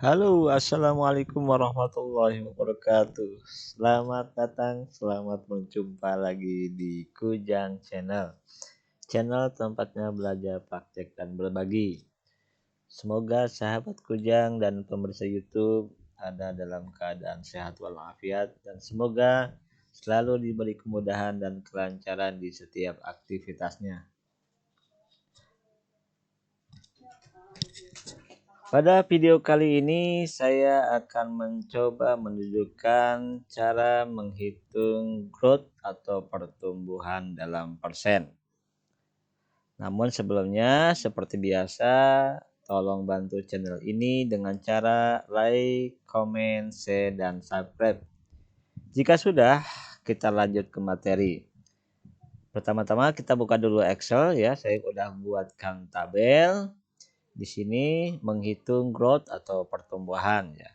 Halo, assalamualaikum warahmatullahi wabarakatuh. Selamat datang, selamat berjumpa lagi di Kujang Channel. Channel tempatnya belajar, praktek, dan berbagi. Semoga sahabat Kujang dan pemirsa YouTube ada dalam keadaan sehat walafiat dan semoga selalu diberi kemudahan dan kelancaran di setiap aktivitasnya. Pada video kali ini saya akan mencoba menunjukkan cara menghitung growth atau pertumbuhan dalam persen. Namun sebelumnya seperti biasa tolong bantu channel ini dengan cara like, comment, share, dan subscribe. Jika sudah, kita lanjut ke materi. Pertama-tama kita buka dulu Excel ya. Saya udah buatkan tabel. Di sini menghitung growth atau pertumbuhan ya.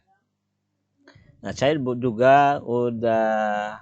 Nah, saya juga udah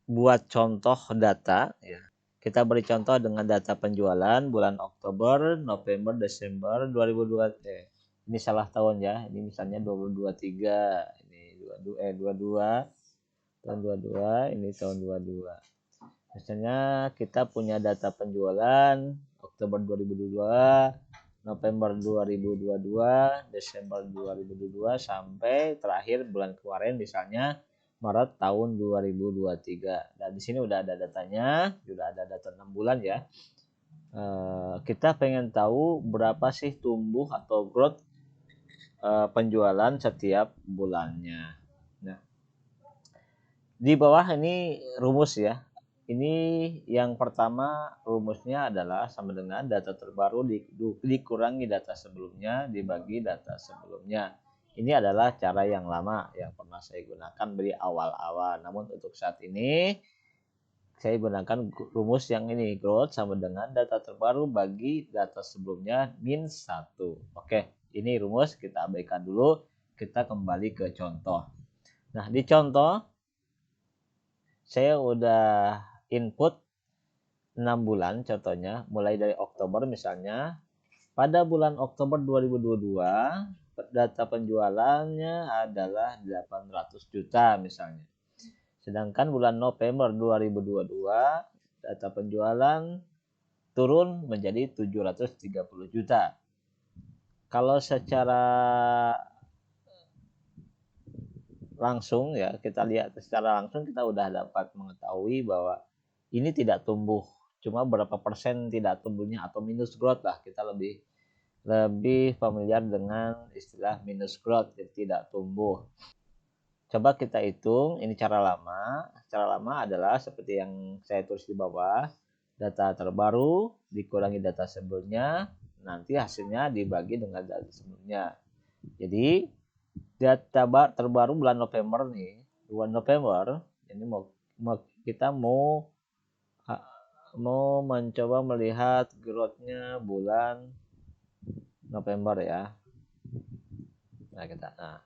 buat contoh data ya. Kita beri contoh dengan data penjualan bulan Oktober, November, Desember 2020. Ini salah tahun ya. Ini misalnya 2023, ini 22 tahun 22, ini tahun 22. Misalnya kita punya data penjualan Oktober 2022, November 2022, Desember 2022 sampai terakhir bulan kemarin misalnya Maret tahun 2023. Dan di sini udah ada datanya, sudah ada data 6 bulan ya. Kita pengen tahu berapa sih tumbuh atau growth penjualan setiap bulannya. Nah, di bawah ini rumus ya. Ini yang pertama rumusnya adalah sama dengan data terbaru dikurangi data sebelumnya dibagi data sebelumnya. Ini adalah cara yang lama yang pernah saya gunakan dari awal-awal. Namun untuk saat ini saya gunakan rumus yang ini, growth sama dengan data terbaru bagi data sebelumnya min 1. Oke, ini rumus kita abaikan dulu. Kita kembali ke contoh. Nah, di contoh saya udah input 6 bulan contohnya mulai dari Oktober misalnya. Pada bulan Oktober 2022 data penjualannya adalah 800 juta misalnya. Sedangkan bulan November 2022 data penjualan turun menjadi 730 juta. Kalau secara langsung ya, kita lihat secara langsung kita udah dapat mengetahui bahwa ini tidak tumbuh, cuma berapa persen tidak tumbuhnya atau minus growth lah. Kita lebih familiar dengan istilah minus growth, jadi tidak tumbuh. Coba kita hitung, ini cara lama. Cara lama adalah seperti yang saya tulis di bawah, data terbaru dikurangi data sebelumnya, nanti hasilnya dibagi dengan data sebelumnya. Jadi data terbaru bulan November nih, bulan November ini kita mau mencoba melihat growth-nya bulan November ya. Nah,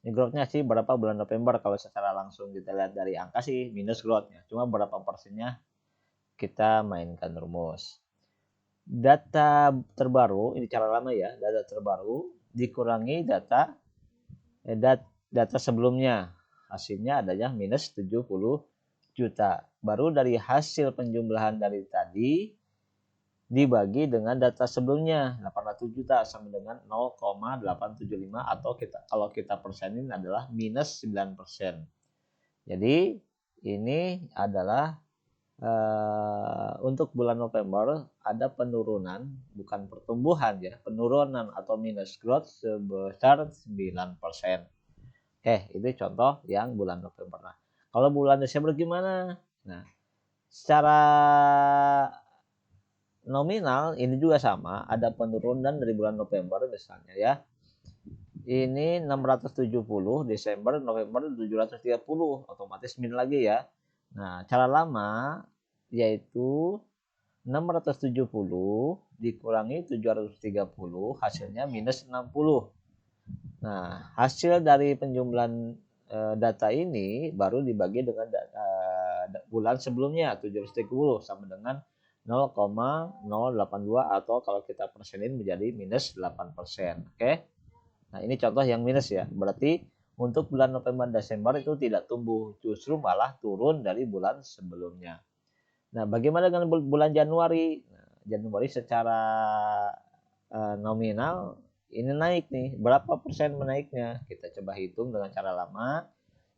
ini growth-nya sih berapa bulan November. Kalau secara langsung kita lihat dari angka sih minus growth-nya. Cuma berapa persennya kita mainkan rumus. Data terbaru, ini cara lama ya, data terbaru dikurangi data sebelumnya. Hasilnya adalah minus 70 juta. Baru dari hasil penjumlahan dari tadi dibagi dengan data sebelumnya 800 juta sama dengan 0,875 atau kalau kita persenin adalah minus 9%. Jadi ini adalah untuk bulan November ada penurunan, bukan pertumbuhan ya, penurunan atau minus growth sebesar 9%. Itu contoh yang bulan November. Nah, kalau bulan Desember gimana? Nah, secara nominal ini juga sama, ada penurunan dari bulan November misalnya ya. Ini 670, Desember, November 730, otomatis min lagi ya. Nah, cara lama yaitu 670 dikurangi 730, hasilnya minus 60. Nah, hasil dari penjumlahan data ini baru dibagi dengan bulan sebelumnya 730 sama dengan 0,082 atau kalau kita persenin menjadi minus 8%. Oke. Nah, ini contoh yang minus ya. Berarti untuk bulan November Desember itu tidak tumbuh, justru malah turun dari bulan sebelumnya. Nah, bagaimana dengan bulan Januari? Nah, Januari secara nominal ini naik nih. Berapa persen menaiknya? Kita coba hitung dengan cara lama.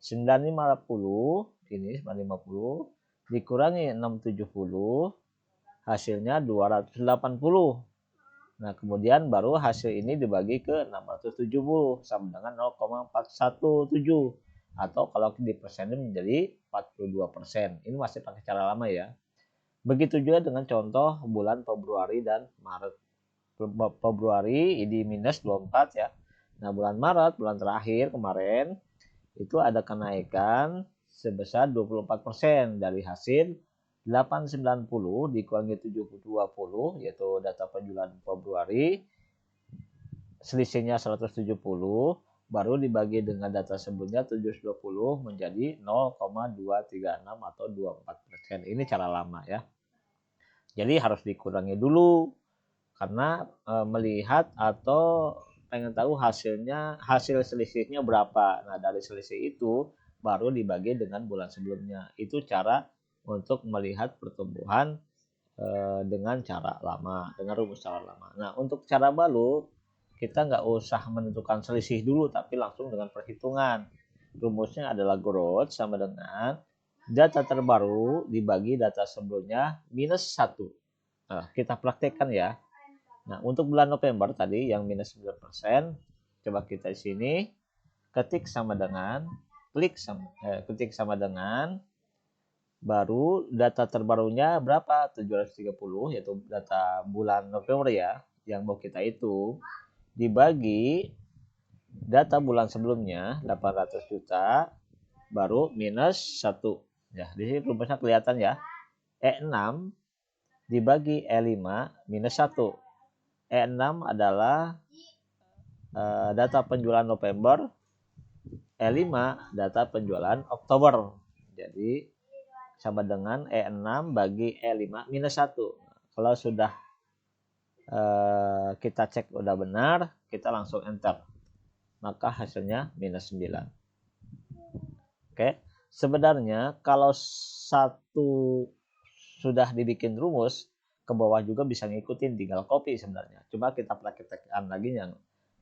950 ini 950 dikurangi 670 hasilnya 280. Nah, kemudian baru hasil ini dibagi ke 670 sama dengan 0,417 atau kalau dipersenin menjadi 42%. Ini masih pakai cara lama ya. Begitu juga dengan contoh bulan Februari dan Maret. Februari ini minus 24 ya. Nah, bulan Maret, bulan terakhir kemarin itu ada kenaikan sebesar 24% dari hasil 890 dikurangi 720 yaitu data penjualan Februari, selisihnya 170 baru dibagi dengan data sebelumnya 720 menjadi 0,236 atau 24%. Ini cara lama ya. Jadi harus dikurangi dulu karena melihat atau pengen tahu hasil selisihnya berapa. Nah, dari selisih itu baru dibagi dengan bulan sebelumnya. Itu cara untuk melihat pertumbuhan dengan cara lama, dengan rumus cara lama. Nah, untuk cara baru kita nggak usah menentukan selisih dulu, tapi langsung dengan perhitungan. Rumusnya adalah growth sama dengan data terbaru dibagi data sebelumnya minus 1. Nah, kita praktekkan ya. Nah, untuk bulan November tadi yang minus 9%, coba kita di sini ketik sama dengan ketik sama dengan baru data terbarunya berapa? 730 yaitu data bulan November ya yang mau kita hitung dibagi data bulan sebelumnya 800 juta baru minus 1. Ya, di sini rumusnya kelihatan ya. E6 dibagi E5 minus 1. E6 adalah data penjualan November, E5 data penjualan Oktober. Jadi sama dengan E6 bagi E5 minus 1. Kalau sudah kita cek udah benar, kita langsung enter. Maka hasilnya minus 9. Oke. Sebenarnya kalau satu sudah dibikin rumus, ke bawah juga bisa ngikutin, tinggal copy sebenarnya. Coba kita praktekkan lagi yang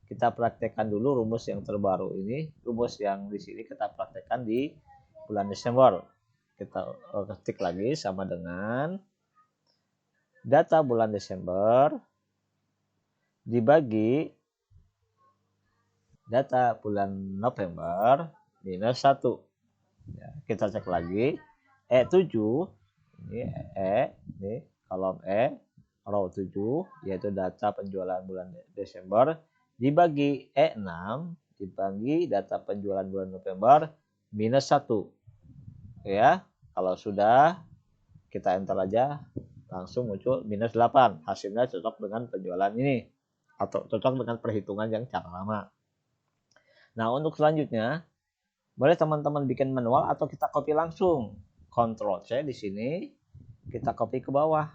kita praktekkan dulu rumus yang terbaru ini, rumus yang di sini kita praktekkan di bulan Desember. Kita ketik lagi sama dengan data bulan Desember dibagi data bulan November minus 1. Ya, kita cek lagi. E7 ini kolom row 7 yaitu data penjualan bulan Desember dibagi E6 dibagi data penjualan bulan November minus 1. Ya, kalau sudah kita enter aja langsung muncul minus 8. Hasilnya cocok dengan penjualan ini atau cocok dengan perhitungan yang cara lama. Nah, untuk selanjutnya boleh teman-teman bikin manual atau kita copy langsung. Ctrl C di sini, kita copy ke bawah.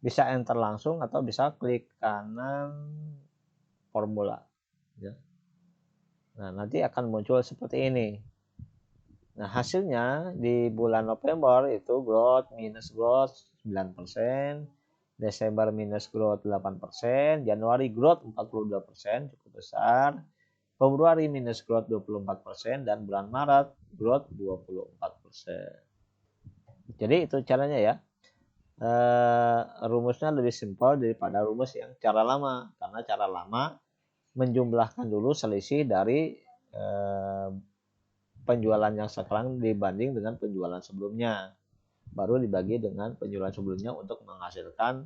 Bisa enter langsung atau bisa klik kanan formula. Ya. Nah, nanti akan muncul seperti ini. Nah, hasilnya di bulan November itu growth minus growth 9%, Desember minus growth 8%, Januari growth 42%, cukup besar. Februari minus growth 24% dan bulan Maret growth 24%. Jadi itu caranya ya. Rumusnya lebih simpel daripada rumus yang cara lama karena cara lama menjumlahkan dulu selisih dari penjualan yang sekarang dibanding dengan penjualan sebelumnya. Baru dibagi dengan penjualan sebelumnya untuk menghasilkan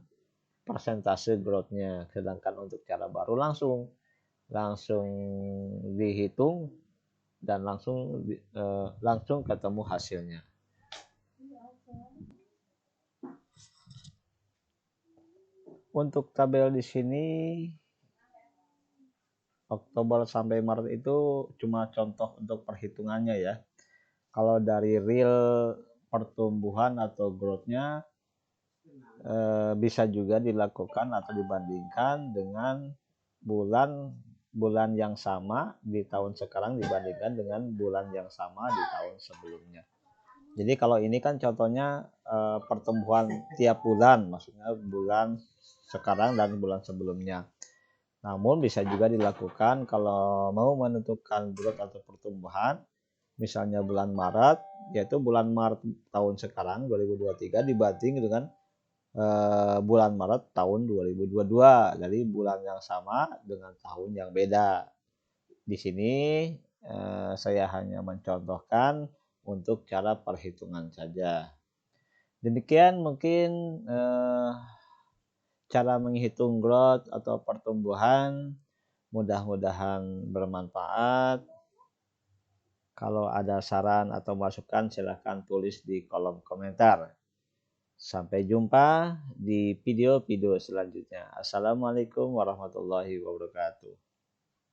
persentase growth-nya. Sedangkan untuk cara baru langsung dihitung dan langsung ketemu hasilnya. Untuk tabel di sini Oktober sampai Maret itu cuma contoh untuk perhitungannya ya. Kalau dari real pertumbuhan atau growth-nya bisa juga dilakukan atau dibandingkan dengan bulan yang sama di tahun sekarang dibandingkan dengan bulan yang sama di tahun sebelumnya. Jadi kalau ini kan contohnya pertumbuhan tiap bulan, maksudnya bulan sekarang dan bulan sebelumnya. Namun bisa juga dilakukan kalau mau menentukan growth atau pertumbuhan, misalnya bulan Maret, yaitu bulan Maret tahun sekarang 2023 dibanding dengan bulan Maret tahun 2022 dari bulan yang sama dengan tahun yang beda. Di sini saya hanya mencontohkan untuk cara perhitungan saja. Demikian mungkin cara menghitung growth atau pertumbuhan. Mudah-mudahan bermanfaat. Kalau ada saran atau masukan silahkan tulis di kolom komentar. Sampai jumpa di video-video selanjutnya. Assalamualaikum warahmatullahi wabarakatuh.